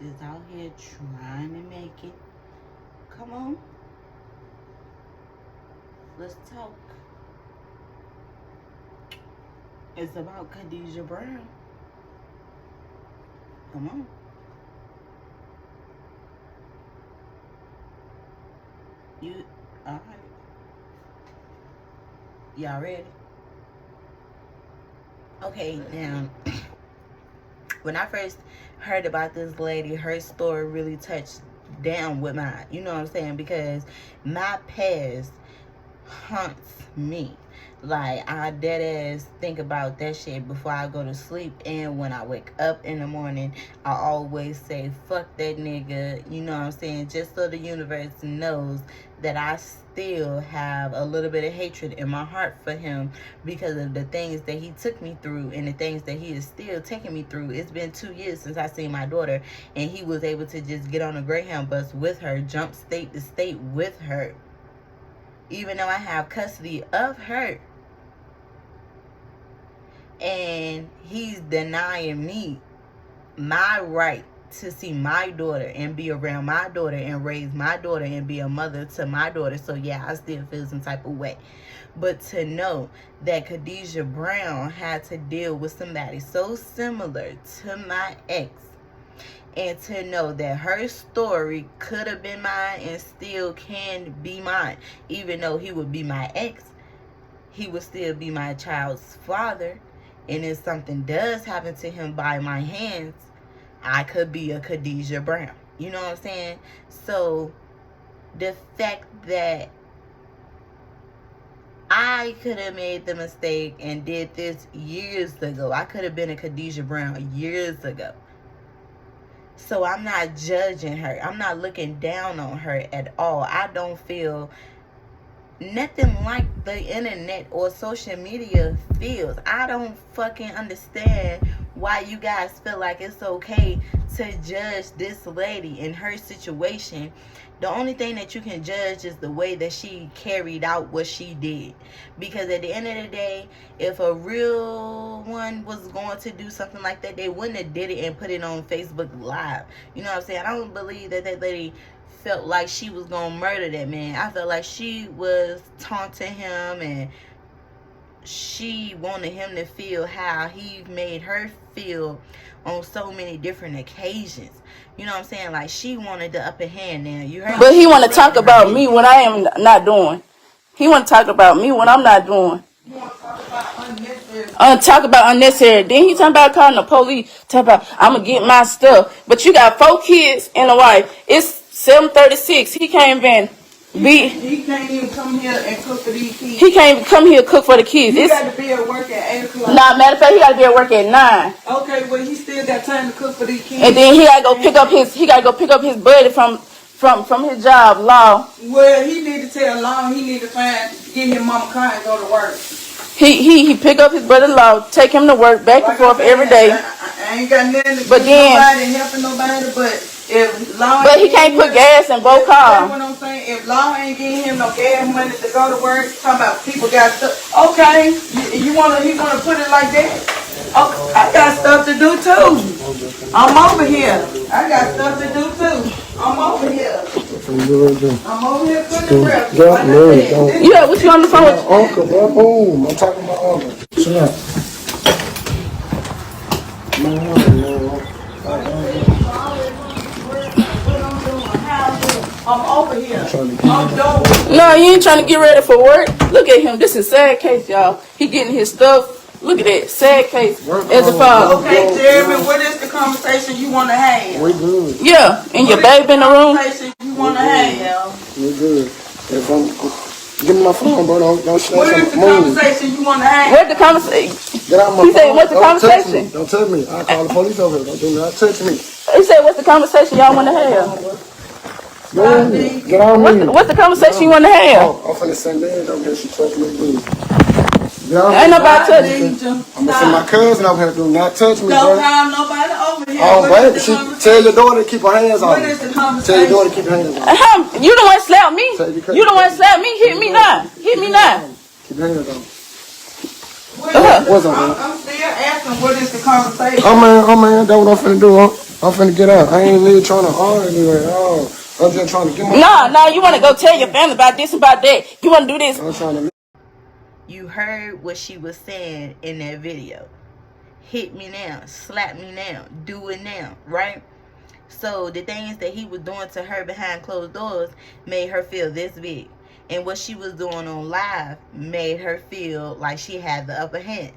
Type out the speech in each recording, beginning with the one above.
Just out here trying to make it. Come on. Let's talk. It's about Kadejah Brown. Come on. Alright. Y'all ready? Okay, now, when I first heard about this lady, her story really touched down with mine. You know what I'm saying? Because my past haunts me. Like, I dead ass think about that shit before I go to sleep, and when I wake up in the morning, I always say, fuck that nigga, you know what I'm saying, just so the universe knows that I still have a little bit of hatred in my heart for him because of the things that he took me through and the things that he is still taking me through. It's been 2 years since I seen my daughter, and he was able to just get on a Greyhound bus with her, jump state to state with her, even though I have custody of her. And he's denying me my right to see my daughter and be around my daughter and raise my daughter and be a mother to my daughter. So yeah, I still feel some type of way. But to know that Kadejah Brown had to deal with somebody so similar to my ex, and to know that her story could have been mine and still can be mine, even though he would be my ex, he would still be my child's father. And if something does happen to him by my hands, I could be a Kadejah Brown. You know what I'm saying? So the fact that I could have made the mistake and did this years ago. I could have been a Kadejah Brown years ago. So I'm not judging her. I'm not looking down on her at all. I don't feel nothing like the internet or social media feels. I don't fucking understand why you guys feel like it's okay to judge this lady in her situation. The only thing that you can judge is the way that she carried out what she did. Because at the end of the day, if a real one was going to do something like that, they wouldn't have did it and put it on Facebook Live. You know what I'm saying? I don't believe that that lady felt like she was gonna murder that man. I felt like she was taunting him, and she wanted him to feel how he made her feel on so many different occasions. You know what I'm saying? Like, she wanted the upper hand now. You heard? But he want to talk about me when I am not doing. He want to talk about me when I'm not doing. Talk about unnecessary. Then he talking about calling the police. Talk about, I'm going to get my stuff. But you got 4 kids and a wife. It's 7:36. He can't even He can't even come here and cook for these kids. He can't even come here and cook for the kids. He got to be at work at 8 o'clock. Nah, matter of fact, he got to be at work at 9. Okay, well, he still got time to cook for these kids. And then he got to go pick up his. He got to go pick up his buddy from his job, Law. Well, he need to tell Law he need to get his mama car and go to work. He pick up his brother-in-law, take him to work back and forth every day. I ain't got nothing to but do then, nobody, helping nobody, but he can't put gas in both cars. That's what I'm saying. If Law ain't getting him no gas money to go to work, talking about people got stuff. Okay, he wanna put it like that. Okay, I got stuff to do too. I'm over here. I got stuff to do too. I'm over here. I'm over here cooking breakfast. Yeah, what you on the phone with? Uncle, boom. I'm talking about Uncle. Shut up. I'm over here. I'm doing. No, you ain't trying to get ready for work. Look at him. This is sad case, y'all. He getting his stuff. Look at that. Sad case as a father. Okay, Jeremy, what is the conversation you want to have? We good. Yeah, and your baby in the room. Conversation you want to have? We good. If I'm, give me my phone, bro. Don't shut What is the conversation you want to have? What's the conversation? Get out my He phone. said, what's the conversation? Don't touch me. I'll call the police over here. Do not touch me. He said, what's the conversation y'all want to have? Get on me. What's the conversation you want to have? I'm finna send that over here. She touched me, please. Ain't nobody touching you. I'm gonna send my cousin over here. Do not touch me, Don't bro. call nobody over here. Oh, baby, tell your daughter to keep her hands on What me. is the Tell your conversation? daughter to keep her hands on me. You the one slap me. You the one slap me. Hit me now. Hit me now. Keep your hands on me. I'm still asking what is the conversation. Oh man, that's what I'm finna do. I'm finna get out. I ain't really trying to argue at all. I'm just trying to get my... Nah, you want to go tell your family about this, about that. You want to do this. I'm trying to... You heard what she was saying in that video. Hit me now, slap me now, do it now, right? So the things that he was doing to her behind closed doors made her feel this big. And what she was doing on live made her feel like she had the upper hand.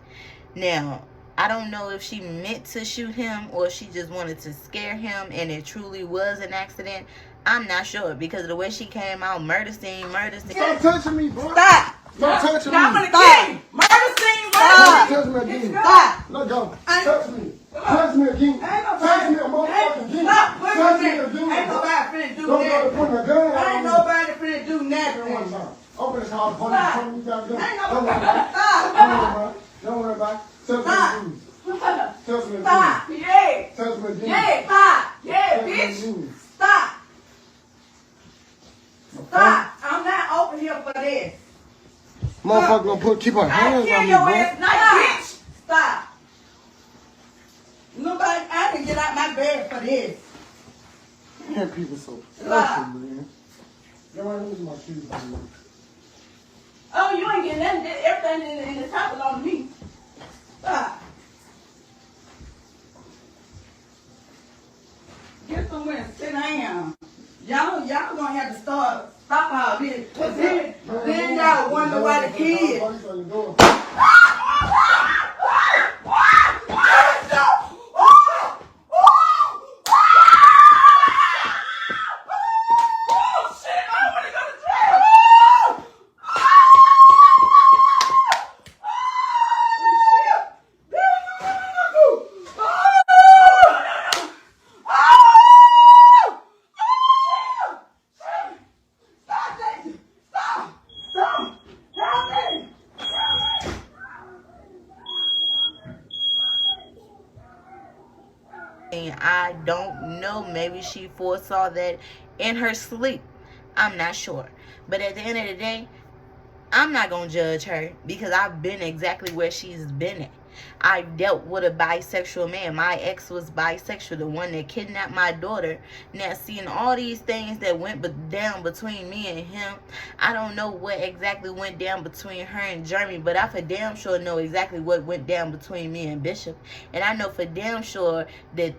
Now, I don't know if she meant to shoot him or she just wanted to scare him and it truly was an accident. I'm not sure because of the way she came out, murder scene. Stop touching me, bro. Stop. Stop touching me. I'm gonna kill you. Murder scene, Stop. Touch me again. Stop. Let go. Touch me. Touch me again. Touch me a motherfucking again. Stop. Touch me again. Ain't nobody finna do Don't go to that. put my gun on. Ain't nobody finna do nothing. One time. Open this house. Put it from you down there. Ain't Don't worry nobody. about it. Stop. Don't worry about it. Touch me again. Touch me again. Stop. Yeah. Touch me again. Yeah. Stop. Yeah, bitch. Stop. Stop. I'm not open here for this. Motherfucker gonna keep her I hands kill on me, your bro. ass night, bitch. Stop. Nobody, I can get out my bed for this. Man, people so Stop. fucking, man. Yo, I lose my shoes on me. Oh, you ain't getting nothing. Everything in the top belong to me. Stop. Get somewhere and sit down. Y'all gonna have to stop all this. Then y'all wonder why the kids. I don't know. Maybe she foresaw that in her sleep. I'm not sure. But at the end of the day, I'm not going to judge her because I've been exactly where she's been at. I dealt with a bisexual man. My ex was bisexual, the one that kidnapped my daughter. Now, seeing all these things that went down between me and him, I don't know what exactly went down between her and Jeremy, but I for damn sure know exactly what went down between me and Bishop. And I know for damn sure that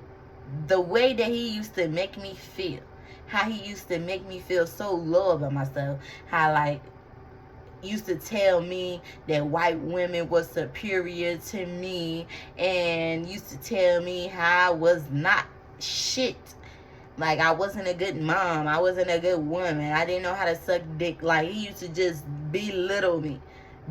the way that he used to make me feel, how he used to make me feel so low about myself, how like used to tell me that white women were superior to me and used to tell me how I was not shit. Like I wasn't a good mom. I wasn't a good woman. I didn't know how to suck dick. Like he used to just belittle me.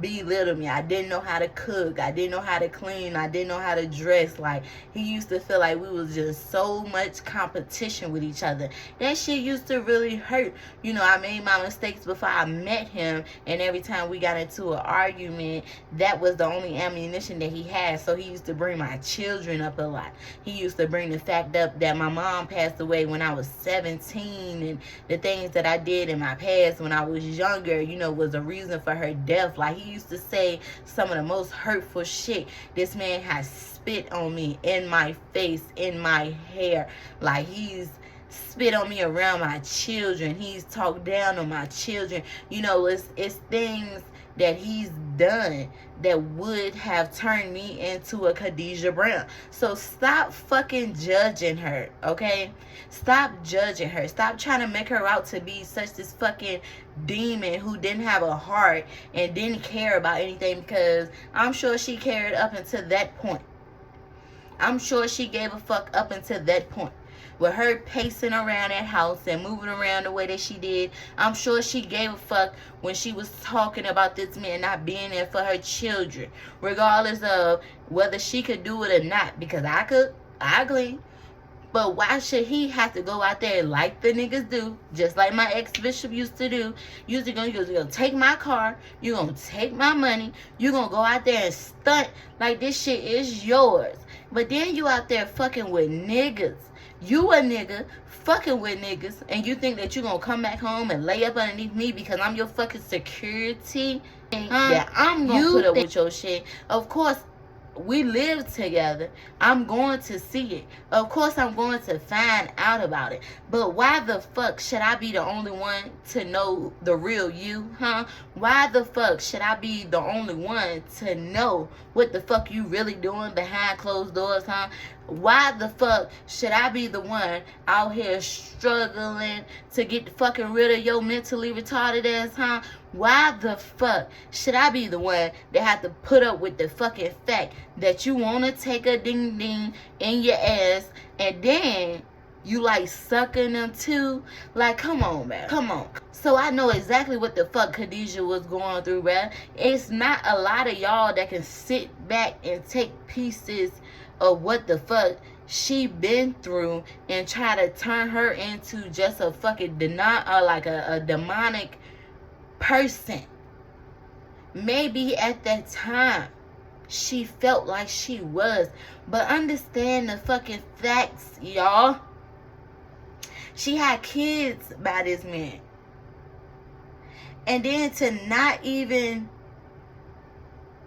I didn't know how to cook. I didn't know how to clean. I didn't know how to dress. Like he used to feel like we was just so much competition with each other. That shit used to really hurt. You know, I made my mistakes before I met him, and every time we got into an argument, that was the only ammunition that he had. So he used to bring my children up a lot. He used to bring the fact up that my mom passed away when I was 17, and the things that I did in my past when I was younger, you know, was a reason for her death. Like he used to say some of the most hurtful shit. This man has spit on me, in my face, in my hair. Like he's spit on me around my children. He's talked down on my children. You know, it's things that he's done that would have turned me into a Kadejah Brown. So stop fucking judging her, okay? Stop judging her. Stop trying to make her out to be such this fucking demon who didn't have a heart and didn't care about anything, because I'm sure she cared up until that point. I'm sure she gave a fuck up until that point. With her pacing around that house and moving around the way that she did, I'm sure she gave a fuck when she was talking about this man not being there for her children, regardless of whether she could do it or not. Because I could, I clean. But why should he have to go out there like the niggas do, just like my ex-bishop used to do? You're gonna take my car, you're gonna take my money, you're gonna go out there and stunt like this shit is yours. But then you out there fucking with niggas. You a nigga fucking with niggas, and you think that you gonna come back home and lay up underneath me because I'm your fucking security? That I'm gonna put up with your shit. Of course, we live together. I'm going to see it. Of course, I'm going to find out about it. But why the fuck should I be the only one to know the real you, huh? Why the fuck should I be the only one to know what the fuck you really doing behind closed doors, huh? Why the fuck should I be the one out here struggling to get fucking rid of your mentally retarded ass, huh? Why the fuck should I be the one that have to put up with the fucking fact that you want to take a ding ding in your ass and then you like sucking them too? Like, come on, man. Come on. So I know exactly what the fuck Kadejah was going through, bruh. It's not a lot of y'all that can sit back and take pieces of what the fuck she been through and try to turn her into just a fucking a demonic person. Maybe at that time she felt like she was, but understand the fucking facts, y'all. She had kids by this man, and then to not even,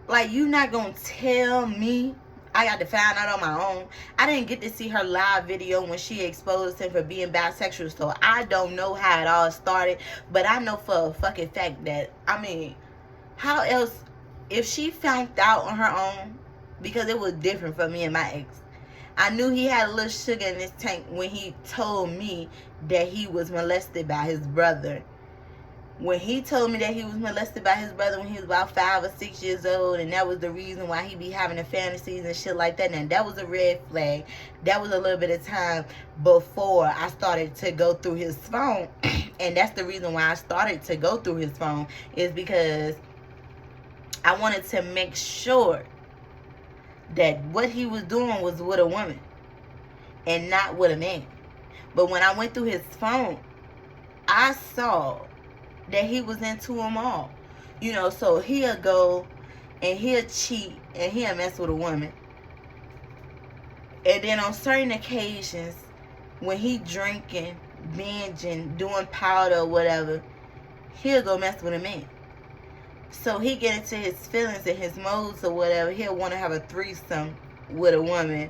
like, you not gonna tell me. I got to find out on my own. I didn't get to see her live video when she exposed him for being bisexual, so I don't know how it all started. But I know for a fucking fact that, I mean, how else, if she found out on her own, because it was different for me and my ex. I knew he had a little sugar in his tank when he told me that he was molested by his brother. When he told me that he was molested by his brother when he was about 5 or 6 years old, and that was the reason why he be having the fantasies and shit like that, and that was a red flag. That was a little bit of time before I started to go through his phone. And that's the reason why I started to go through his phone, is because I wanted to make sure that what he was doing was with a woman and not with a man. But when I went through his phone, I saw that he was into them all. You know, so he'll go and he'll cheat and he'll mess with a woman. And then on certain occasions, when he drinking, binging, doing powder or whatever, he'll go mess with a man. So he get into his feelings and his modes or whatever. He'll want to have a threesome with a woman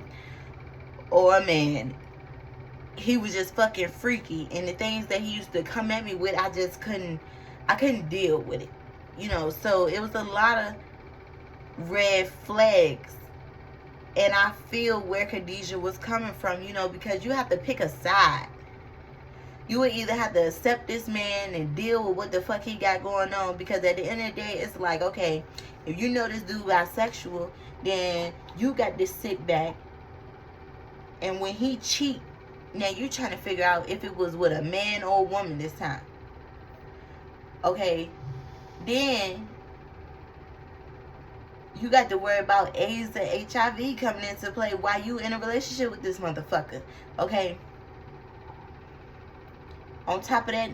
or a man. He was just fucking freaky, and the things that he used to come at me with, I couldn't deal with it, you know. So it was a lot of red flags, and I feel where Kadejah was coming from, you know, because you have to pick a side. You would either have to accept this man and deal with what the fuck he got going on, because at the end of the day, it's like, okay, if you know this dude bisexual, then you got to sit back, and when he cheat, now you trying to figure out if it was with a man or a woman this time. Okay, then you got to worry about AIDS and HIV coming into play while you in a relationship with this motherfucker. Okay. On top of that,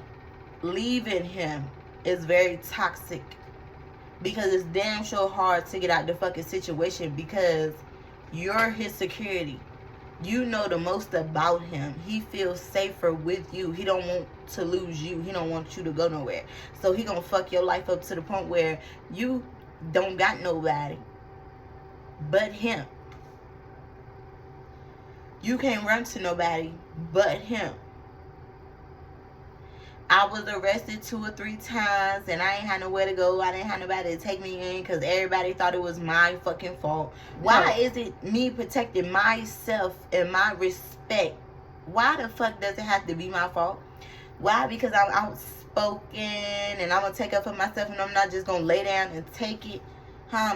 leaving him is very toxic, because it's damn sure hard to get out the fucking situation, because you're his security. You know the most about him. He feels safer with you. He don't want to lose you. He don't want you to go nowhere. So he gonna fuck your life up to the point where you don't got nobody but him. You can't run to nobody but him. I was arrested 2 or 3 times, and I ain't had nowhere to go. I didn't have nobody to take me in, because everybody thought it was my fucking fault. Why is it me protecting myself and my respect? Why the fuck does it have to be my fault? Why? Because I'm outspoken and I'm going to take up for myself, and I'm not just going to lay down and take it.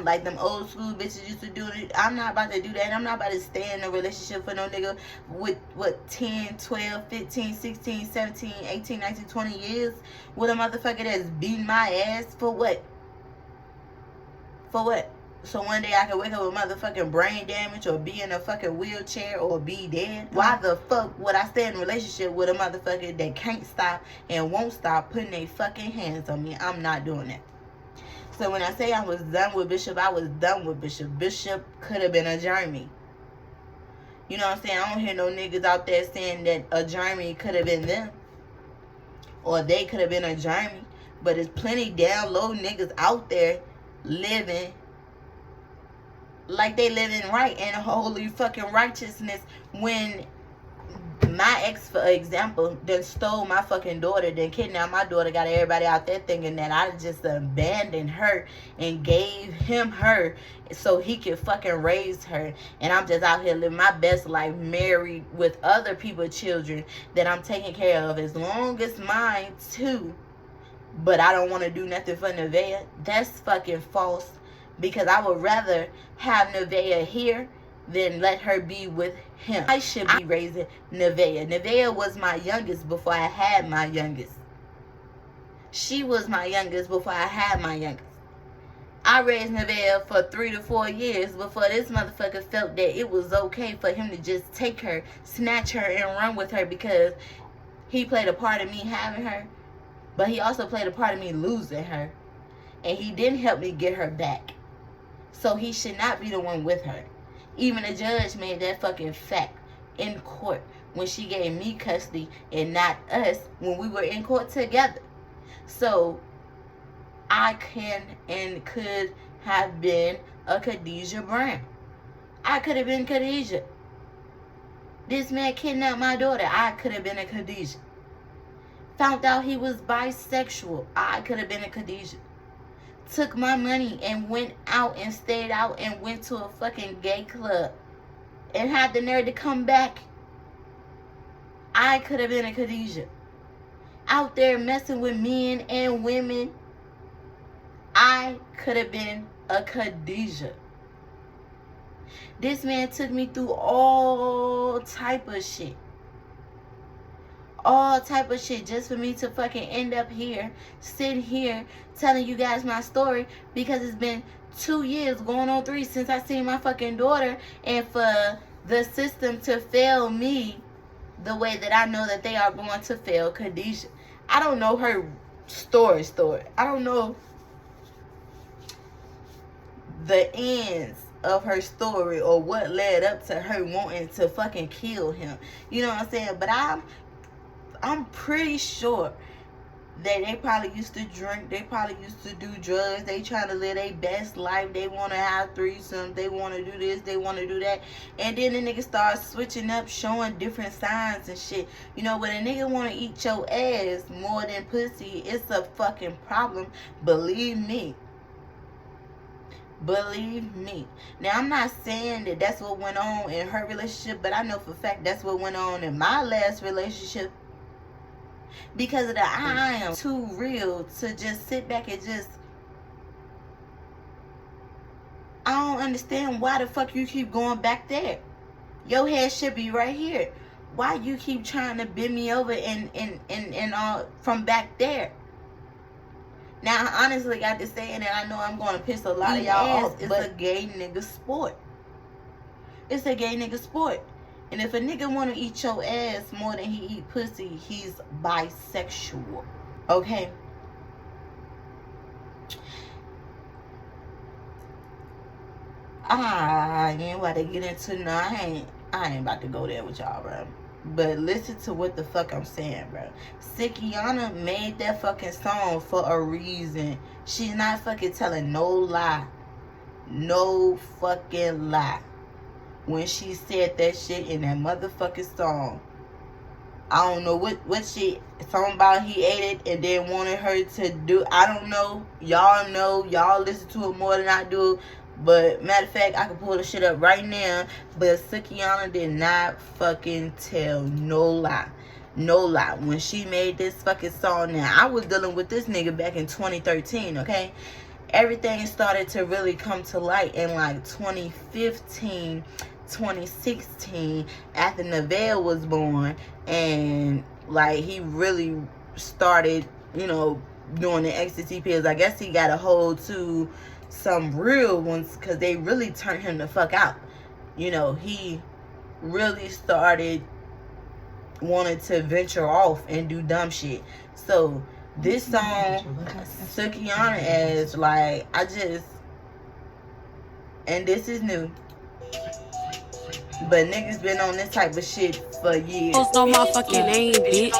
Like them old school bitches used to do it. I'm not about to do that. I'm not about to stay in a relationship for no nigga with, 10, 12, 15, 16, 17, 18, 19, 20 years with a motherfucker that's beating my ass. For what? For what? So one day I can wake up with motherfucking brain damage, or be in a fucking wheelchair, or be dead. Why the fuck would I stay in a relationship with a motherfucker that can't stop and won't stop putting their fucking hands on me? I'm not doing that. So when I say I was done with Bishop, I was done with Bishop. Bishop could have been a Jeremy. You know what I'm saying? I don't hear no niggas out there saying that a Jeremy could have been them, or they could have been a Jeremy. But there's plenty down low niggas out there living like they living right and holy fucking righteousness when my ex, for example, done stole my fucking daughter, then kidnapped my daughter, got everybody out there thinking that I just abandoned her and gave him her so he could fucking raise her. And I'm just out here living my best life, married with other people's children that I'm taking care of as long as mine too. But I don't want to do nothing for Nevaeh. That's fucking false, because I would rather have Nevaeh here than let her be with him. I should be raising Nevaeh. Nevaeh was my youngest before I had my youngest. She was my youngest before I had my youngest. I raised Nevaeh for 3 to 4 years before this motherfucker felt that it was okay for him to just take her, snatch her, and run with her, because he played a part in me having her, but he also played a part in me losing her. And he didn't help me get her back. So he should not be the one with her. Even the judge made that fucking fact in court when she gave me custody and not us when we were in court together. So I can and could have been a Kadejah Brown. I could have been Kadejah. This man kidnapped my daughter. I could have been a Kadejah. Found out he was bisexual. I could have been a Kadejah. Took my money and went out and stayed out and went to a fucking gay club and had the nerve to come back. I could have been a Kadejah. Out there messing with men and women. I could have been a Kadejah. This man took me through all type of shit. All type of shit just for me to fucking end up here, sitting here, telling you guys my story, because it's been 2 years, going on 3, since I seen my fucking daughter, and for the system to fail me the way that I know that they are going to fail Kadejah. I don't know her story. I don't know the ends of her story or what led up to her wanting to fucking kill him. You know what I'm saying? But I'm pretty sure that they probably used to drink. They probably used to do drugs. They trying to live their best life. They want to have threesomes. They want to do this. They want to do that. And then the nigga starts switching up, showing different signs and shit. You know, when a nigga want to eat your ass more than pussy, it's a fucking problem. Believe me. Believe me. Now, I'm not saying that that's what went on in her relationship, but I know for a fact that's what went on in my last relationship. Because of that, I am too real to just sit back and just... I don't understand why the fuck you keep going back there. Your head should be right here. Why you keep trying to bend me over and all from back there? Now, I honestly got to saying that I know I'm going to piss a lot of y'all off, but it's a gay nigga sport. It's a gay nigga sport. And if a nigga want to eat your ass more than he eat pussy, he's bisexual. Okay? I ain't about to get into no. I ain't about to go there with y'all, bro. But listen to what the fuck I'm saying, bro. Sikiana made that fucking song for a reason. She's not fucking telling no lie. No fucking lie. When she said that shit in that motherfucking song. I don't know what shit. Something about he ate it and then wanted her to do. I don't know. Y'all know. Y'all listen to it more than I do. But matter of fact, I can pull the shit up right now. But Sikiana did not fucking tell no lie. No lie. When she made this fucking song, now I was dealing with this nigga back in 2013, okay? Everything started to really come to light in like 2015, 2016, after Nevaeh was born. And like he really started, you know, doing the ecstasy pills. I guess he got a hold to some real ones, because they really turned him the fuck out. You know, he really started wanting to venture off and do dumb shit. So this song, Sikiana, as like, I just, and this is new, but niggas been on this type of shit for years. Know my fucking name, bitch.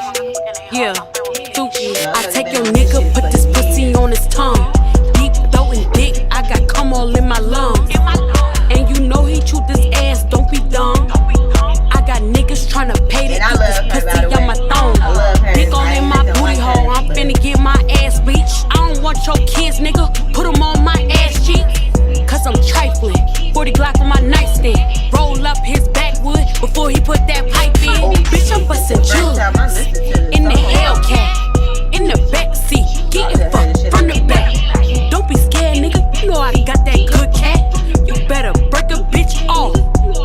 Yeah, Dookie. I take your nigga, put this pussy on his tongue. Deep throwing dick, I got cum all in my lungs. And with your kids, nigga. Put them on my ass cheeks. Cause I'm trifling. 40 Glock on my nightstand. Roll up his backwood before he put that pipe in. Bitch, I'm bustin' jugs in the Hellcat, in the backseat, getting fucked from the back. Don't be scared, nigga. You know I got that good cat. You better break a bitch off.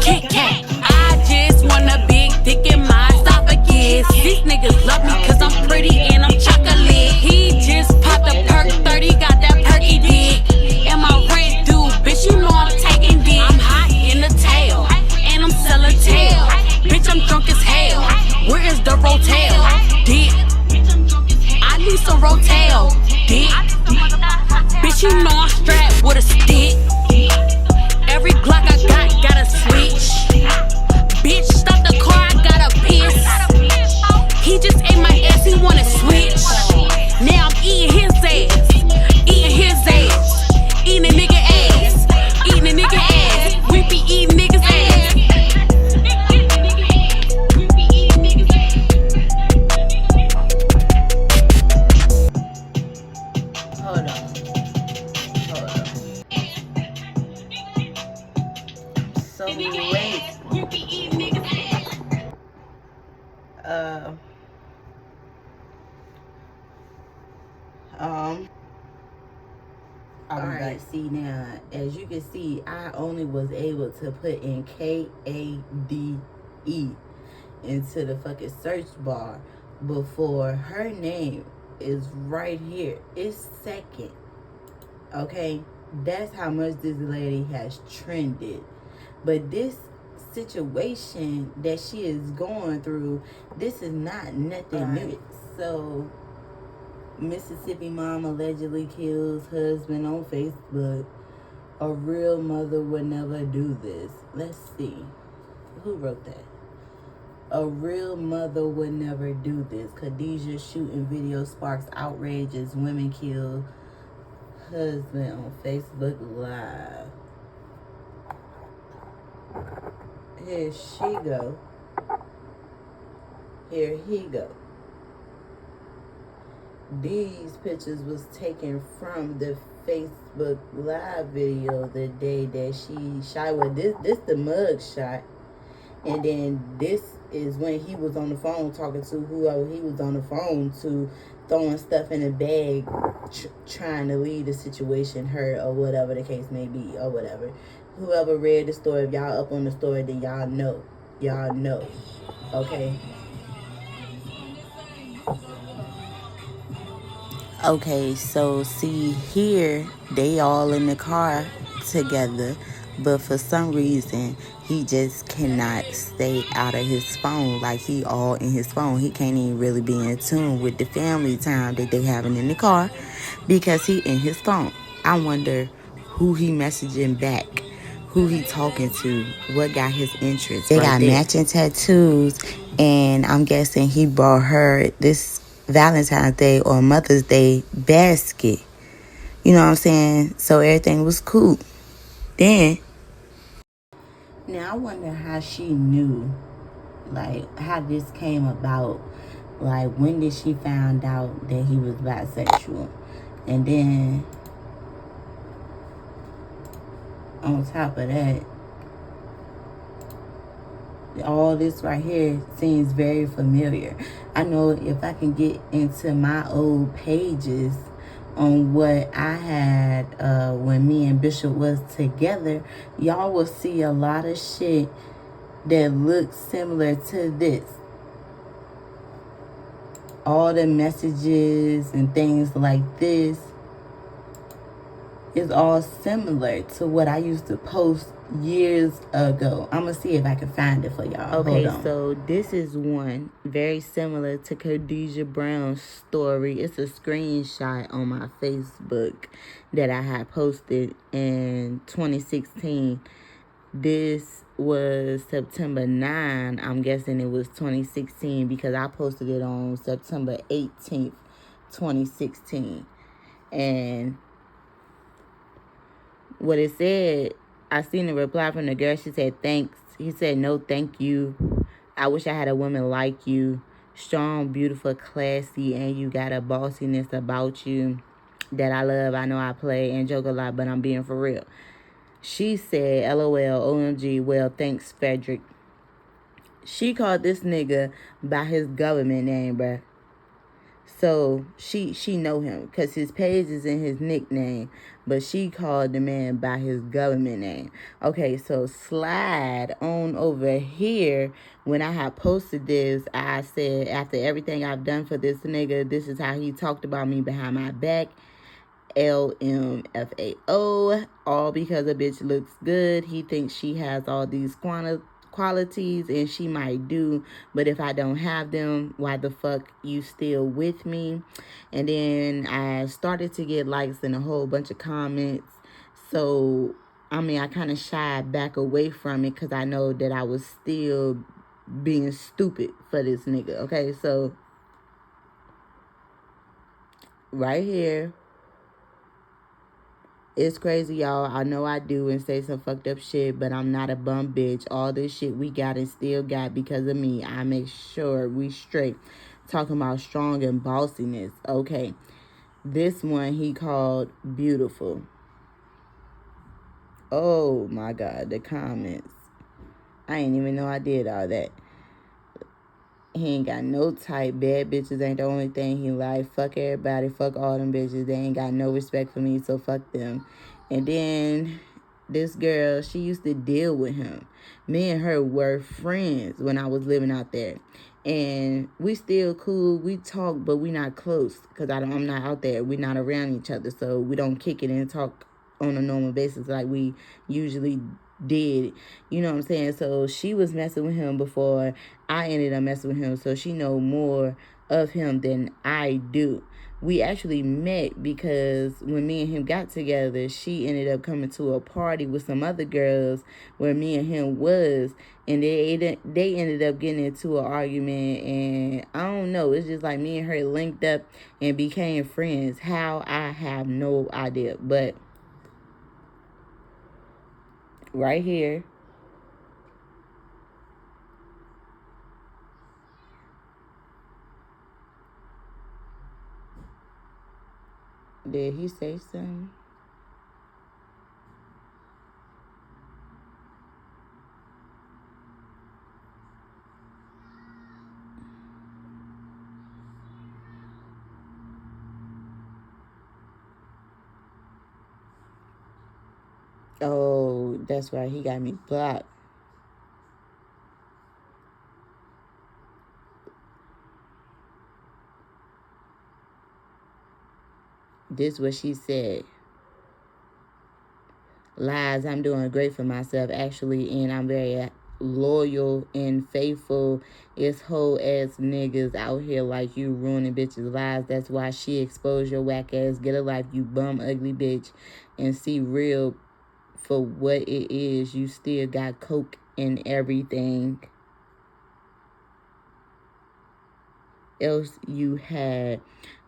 Kit Kat. I just want a big dick in my esophagus. These niggas love me cause I'm pretty and I'm chocolate. He just popped a perk 30, got that perky dick. And my rent due, bitch, you know I'm taking dick. I'm hot in the tail, and I'm selling tail. Bitch, I'm drunk as hell. Where is the Rotel? Dick. I need some Rotel. Dick. Bitch, you know I'm strapped with a stick. Every Glock I got a switch. Bitch, stop the car, I gotta piss. He just ate my ass, he wanna switch. Now I'm eating his ass. Eating his ass. Eating a nigga ass. Eating a nigga ass. We be eating niggas ass. Hold on. So wait. Alright, see now, as you can see, I only was able to put in KADE into the fucking search bar before her name is right here. It's second. Okay? That's how much this lady has trended. But this situation that she is going through, this is not nothing new. So Mississippi mom allegedly kills husband on Facebook. A real mother would never do this. Let's see. Who wrote that? A real mother would never do this. Kadejah shooting video sparks outrage as women kill husband on Facebook Live. Here she go. Here he go. These pictures was taken from the Facebook Live video the day that she shot. Well, this the mug shot. And then this is when he was on the phone talking to whoever he was on the phone to, throwing stuff in a bag, trying to leave the situation hurt or whatever the case may be or whatever. Whoever read the story, if y'all up on the story, then y'all know. Y'all know. Okay? Okay, so see here, they all in the car together, but for some reason, he just cannot stay out of his phone. Like, he all in his phone. He can't even really be in tune with the family time that they having in the car because he in his phone. I wonder who he messaging back, who he talking to, what got his interest. They got matching tattoos, and I'm guessing he brought her this Valentine's Day or Mother's Day basket. You know what I'm saying? So everything was cool. Then, now I wonder how she knew, like, how this came about. Like, when did she find out that he was bisexual? And then, on top of that, all this right here seems very familiar. I know if I can get into my old pages on what I had when me and Bishop was together, y'all will see a lot of shit that looks similar to this. All the messages and things like this is all similar to what I used to post years ago. I'm gonna see if I can find it for y'all. Okay, so this is one very similar to Kadejah Brown's story. It's a screenshot on my Facebook that I had posted in 2016. This was September 9. I'm guessing it was 2016 because I posted it on September 18th, 2016. And what it said, I seen a reply from the girl. She said, thanks. He said, no, thank you. I wish I had a woman like you. Strong, beautiful, classy, and you got a bossiness about you. that I love. I know I play and joke a lot, but I'm being for real. She said, LOL, OMG, well, thanks, Frederick. She called this nigga by his government name, bruh. So she know him because his page is in his nickname, but she called the man by his government name. Okay, so slide on over here. When I had posted this, I said, after everything I've done for this nigga, this is how he talked about me behind my back. LMFAO, all because a bitch looks good. He thinks she has all these qualities, and she might do, but if I don't have them, why the fuck you still with me? And then I started to get likes and a whole bunch of comments. So I mean, I kind of shied back away from it because I know that I was still being stupid for this nigga. Okay, so right here, it's crazy, y'all. I know I do and say some fucked up shit, but I'm not a bum bitch. All this shit we got and still got because of me. I make sure we straight. Talking about strong and bossiness. Okay. This one he called beautiful. Oh my God, the comments. I ain't even know I did all that. He ain't got no type. Bad bitches ain't the only thing he like. Fuck everybody. Fuck all them bitches. They ain't got no respect for me, so fuck them. And then this girl, she used to deal with him. Me and her were friends when I was living out there. And we still cool. We talk, but we not close because I'm not out there. We not around each other, so we don't kick it and talk on a normal basis like we usually did. You know what I'm saying? So she was messing with him before I ended up messing with him. So she know more of him than I do. We actually met because when me and him got together, she ended up coming to a party with some other girls where me and him was, and they ended up getting into an argument, and I don't know, it's just like me and her linked up and became friends. How? I have no idea. But right here, did he say something? Oh, that's right. He got me blocked. This what she said. Lies, I'm doing great for myself, actually, and I'm very loyal and faithful. It's whole ass niggas out here like you ruining bitches' lives. That's why she exposed your whack ass. Get a life, you bum ugly bitch, and see real for what it is. You still got coke and everything else you had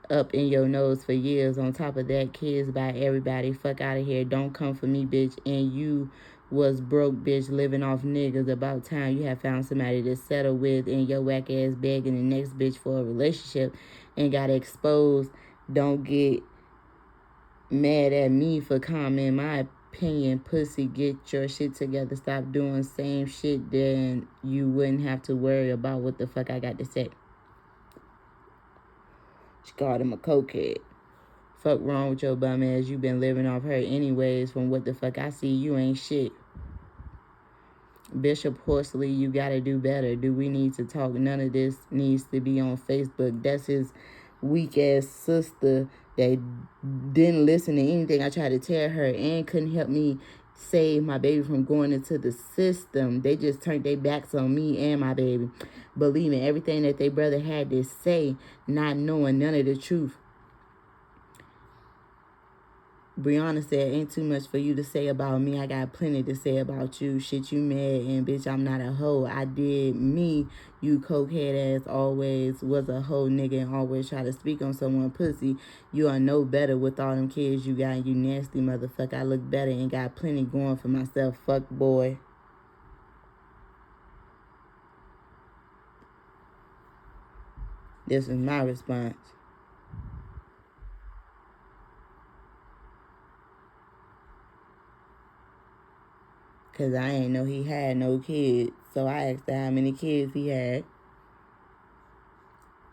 up in your nose for years. On top of that, kids by everybody. Fuck out of here. Don't come for me, bitch. And you was broke, bitch, living off niggas. About time you have found somebody to settle with, and your whack ass begging the next bitch for a relationship and got exposed. Don't get mad at me for commenting my opinion. Pussy, get your shit together. Stop doing same shit, then you wouldn't have to worry about what the fuck I got to say. She called him a cokehead. Fuck wrong with your bum ass. You been living off her anyways. From what the fuck I see, you ain't shit. Bishop Horsley, you gotta do better. Do we need to talk? None of this needs to be on Facebook. That's his weak ass sister that didn't listen to anything I tried to tell her and couldn't help me save my baby from going into the system. They just turned their backs on me and my baby, believing everything that their brother had to say, not knowing none of the truth. Brianna said, ain't too much for you to say about me. I got plenty to say about you. Shit, you mad, and bitch, I'm not a hoe. I did me. You cokehead ass always was a hoe nigga and always try to speak on someone pussy. You are no better with all them kids you got, you nasty motherfucker. I look better and got plenty going for myself. Fuck boy. This is my response. because I didn't know he had no kids. So I asked her how many kids he had.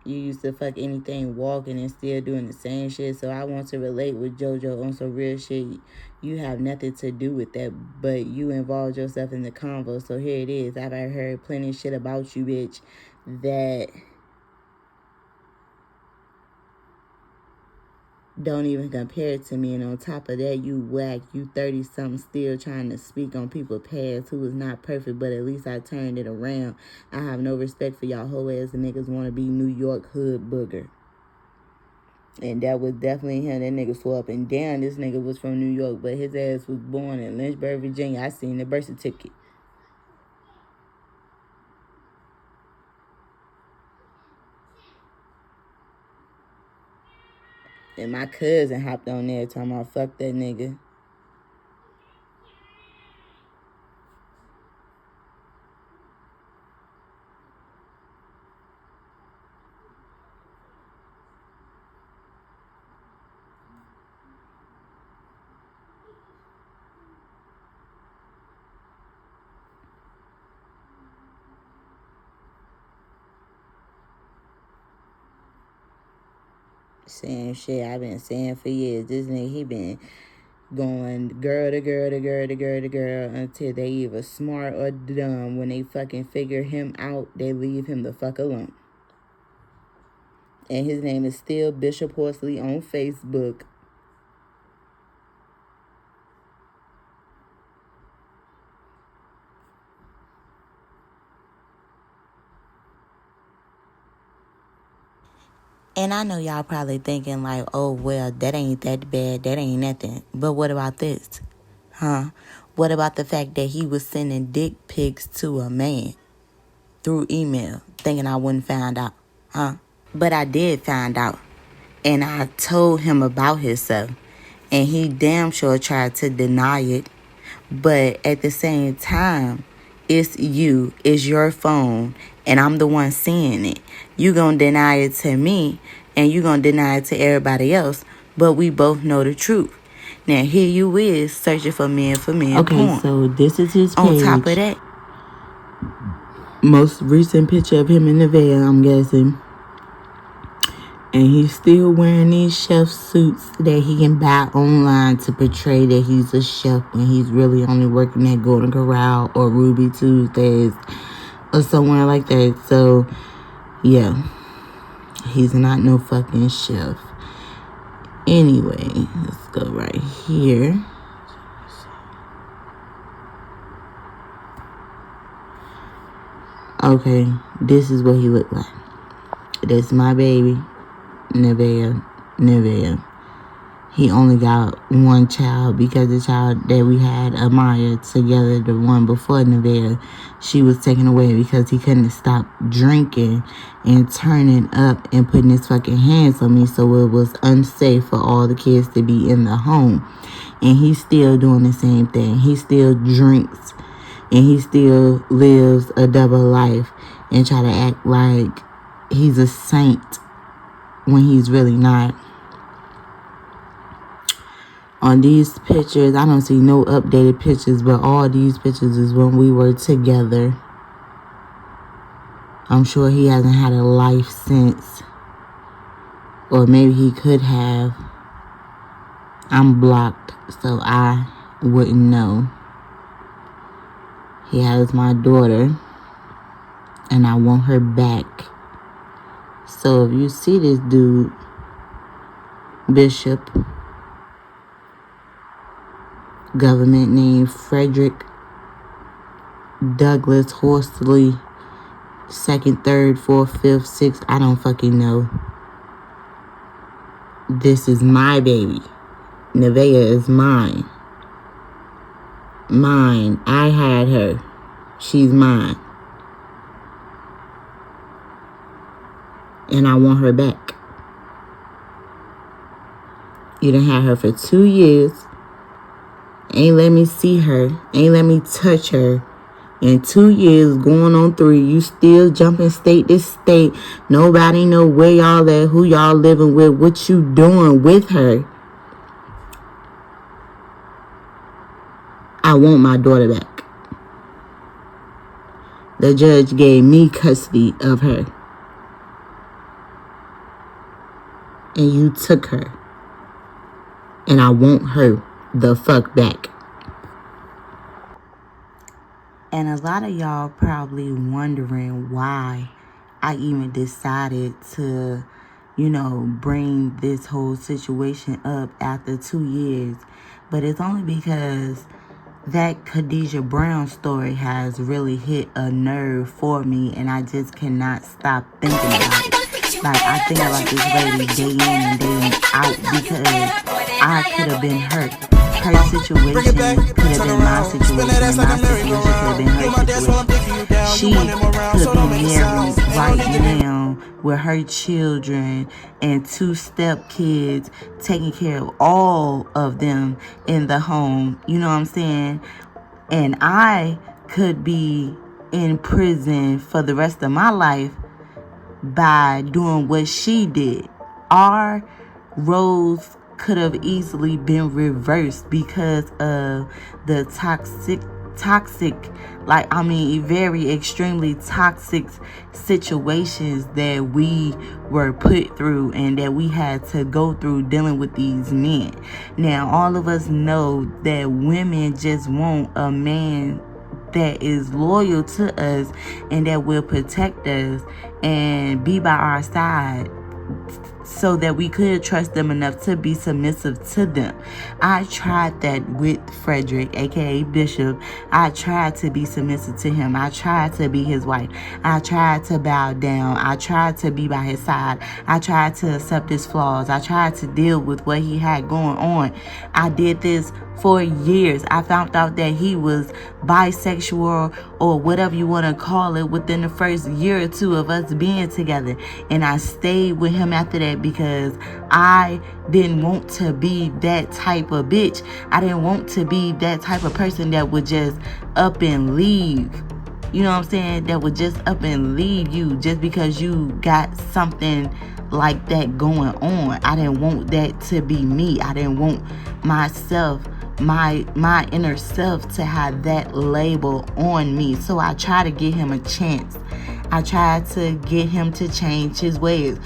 You used to fuck anything walking and still doing the same shit. So I want to relate with JoJo on some real shit. You have nothing to do with that, but you involved yourself in the convo. So here it is. I've heard plenty of shit about you, bitch, that don't even compare to me. And on top of that, you whack, you 30-something still trying to speak on people's past who was not perfect, but at least I turned it around. I have no respect for y'all hoe ass niggas want to be New York hood booger. And that was definitely him. That nigga swore up and down this nigga was from New York, but his ass was born in Lynchburg, Virginia. I seen the birth certificate. And my cousin hopped on there talking about fuck that nigga. Same shit I've been saying for years. This nigga, he been going girl to girl to girl to girl to girl until they either smart or dumb. When they fucking figure him out, they leave him the fuck alone. And his name is still Bishop Horsley on Facebook. And I know y'all probably thinking like, oh, well, that ain't that bad. That ain't nothing. But what about this? Huh? What about the fact that he was sending dick pics to a man through email, thinking I wouldn't find out? Huh? But I did find out. And I told him about himself. And he damn sure tried to deny it. But at the same time, it's you, it's your phone, and I'm the one seeing it. You gonna deny it to me, and you gonna deny it to everybody else, but we both know the truth. Now, here you is, searching for men porn. Okay, so this is his page. On top of that, most recent picture of him in the veil, I'm guessing. And he's still wearing these chef suits that he can buy online to portray that he's a chef when he's really only working at Golden Corral or Ruby Tuesdays or somewhere like that. So, yeah, he's not no fucking chef. Anyway, let's go right here. Okay, this is what he looked like. That's my baby. Nevaeh. He only got one child because the child that we had, Amaya, together, the one before Nevaeh, she was taken away because he couldn't stop drinking and turning up and putting his fucking hands on me, so it was unsafe for all the kids to be in the home. And he's still doing the same thing. He still drinks and he still lives a double life and try to act like he's a saint when he's really not. On these pictures, I don't see no updated pictures, but all these pictures is when we were together. I'm sure he hasn't had a life since. Or maybe he could have. I'm blocked, so I wouldn't know. He has my daughter, and I want her back. So if you see this dude, Bishop, government name Frederick Douglass Horsley, 2nd, 3rd, 4th, 5th, 6th, I don't fucking know. This is my baby. Nevaeh is mine. Mine. I had her. She's mine. And I want her back. You done had her for 2 years. Ain't let me see her. Ain't let me touch her. In 2 years, going on 3, you still jumping state to state. Nobody know where y'all at, who y'all living with, what you doing with her. I want my daughter back. The judge gave me custody of her. And you took her. And I want her the fuck back. And a lot of y'all probably wondering why I even decided to, bring this whole situation up after 2 years. But it's only because that Kadejah Brown story has really hit a nerve for me, and I just cannot stop thinking about it. Like, I think about this lady day in and day out because I could have been hurt. Her situation could have been my situation, and my situation could have been her situation. She could be married right now with her children and 2 step-kids, taking care of all of them in the home. You know what I'm saying? And I could be in prison for the rest of my life by doing what she did. Our roles could have easily been reversed because of the very extremely toxic situations that we were put through and that we had to go through dealing with these men. Now, all of us know that women just want a man that is loyal to us and that will protect us and be by our side, so that we could trust them enough to be submissive to them. I tried that with Frederick, aka Bishop. I tried to be submissive to him. I tried to be his wife. I tried to bow down. I tried to be by his side. I tried to accept his flaws. I tried to deal with what he had going on. I did this for years. I found out that he was bisexual or whatever you want to call it within the first year or 2 of us being together. And I stayed with him after that because I didn't want to be that type of bitch. I didn't want to be that type of person that would just up and leave. You know what I'm saying? That would just up and leave you just because you got something like that going on. I didn't want that to be me. I didn't want myself, my inner self, to have that label on me. So I tried to give him a chance. I tried to get him to change his ways.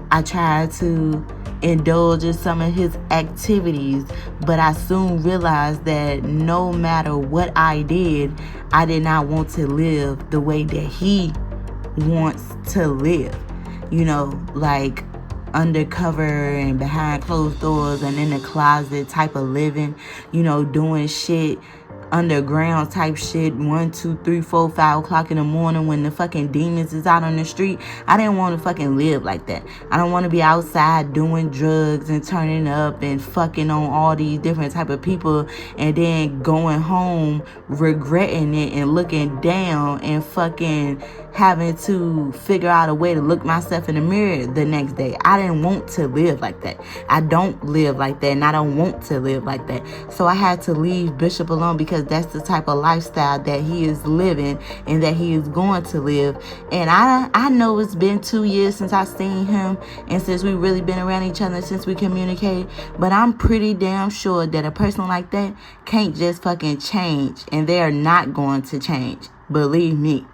I tried to indulge in some of his activities, but I soon realized that no matter what I did not want to live the way that he wants to live. Like undercover and behind closed doors and in the closet type of living, doing shit, underground type shit, 1, 2, 3, 4, 5 o'clock in the morning when the fucking demons is out on the street. I didn't want to fucking live like that. I don't want to be outside doing drugs and turning up and fucking on all these different type of people and then going home regretting it and looking down and fucking having to figure out a way to look myself in the mirror the next day. I didn't want to live like that. I don't live like that, and I don't want to live like that. So I had to leave Bishop alone because that's the type of lifestyle that he is living and that he is going to live. And I know it's been 2 years since I've seen him and since we really been around each other, since we communicate, but I'm pretty damn sure that a person like that can't just fucking change, and they are not going to change. Believe me.